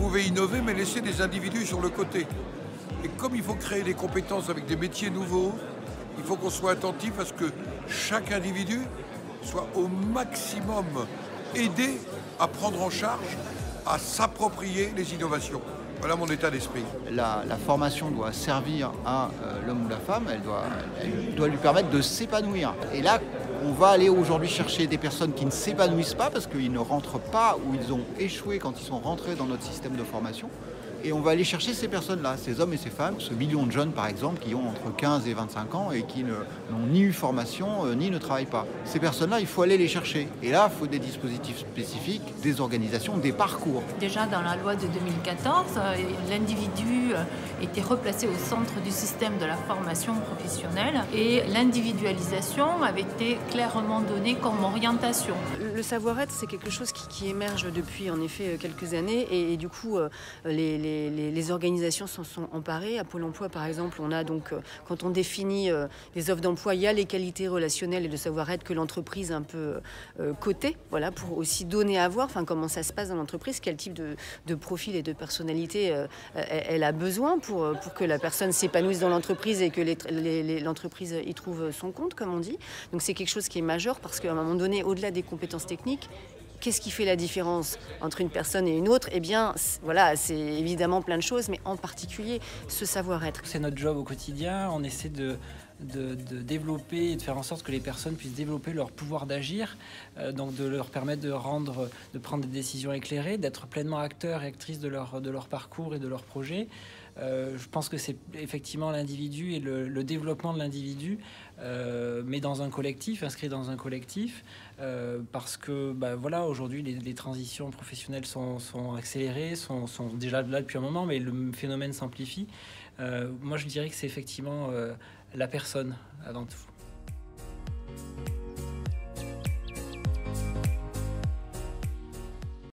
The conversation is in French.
pouvez innover, mais laisser des individus sur le côté. Et comme il faut créer des compétences avec des métiers nouveaux, il faut qu'on soit attentif à ce que chaque individu soit au maximum aidé à prendre en charge, à s'approprier les innovations. Voilà mon état d'esprit. La formation doit servir à l'homme ou la femme, elle doit lui permettre de s'épanouir. Et là, on va aller aujourd'hui chercher des personnes qui ne s'épanouissent pas parce qu'ils ne rentrent pas ou ils ont échoué quand ils sont rentrés dans notre système de formation. Et on va aller chercher ces personnes-là, ces hommes et ces femmes, ce million de jeunes par exemple qui ont entre 15 et 25 ans et qui n'ont ni eu formation ni ne travaillent pas. Ces personnes-là, il faut aller les chercher. Et là, il faut des dispositifs spécifiques, des organisations, des parcours. Déjà dans la loi de 2014, l'individu était replacé au centre du système de la formation professionnelle et l'individualisation avait été clairement donnée comme orientation. Le savoir-être, c'est quelque chose qui émerge depuis en effet quelques années et du coup les organisations s'en sont emparées. À Pôle emploi, par exemple, on a donc, quand on définit les offres d'emploi, il y a les qualités relationnelles et le savoir-être que l'entreprise un peu cotée, voilà, pour aussi donner à voir, enfin, comment ça se passe dans l'entreprise, quel type de profil et de personnalité elle a besoin pour que la personne s'épanouisse dans l'entreprise et que l'entreprise y trouve son compte, comme on dit. Donc c'est quelque chose qui est majeur parce qu'à un moment donné, au-delà des compétences techniques, qu'est-ce qui fait la différence entre une personne et une autre? Eh bien, voilà, c'est évidemment plein de choses, mais en particulier ce savoir-être. C'est notre job au quotidien, on essaie de développer et de faire en sorte que les personnes puissent développer leur pouvoir d'agir, donc de leur permettre de prendre des décisions éclairées, d'être pleinement acteurs et actrices de leur parcours et de leur projet. Je pense que c'est effectivement l'individu et le développement de l'individu, mais dans un collectif, inscrit dans un collectif, parce que voilà, aujourd'hui les transitions professionnelles sont accélérées, sont déjà là depuis un moment, mais le phénomène s'amplifie. Moi je dirais que c'est effectivement la personne avant tout.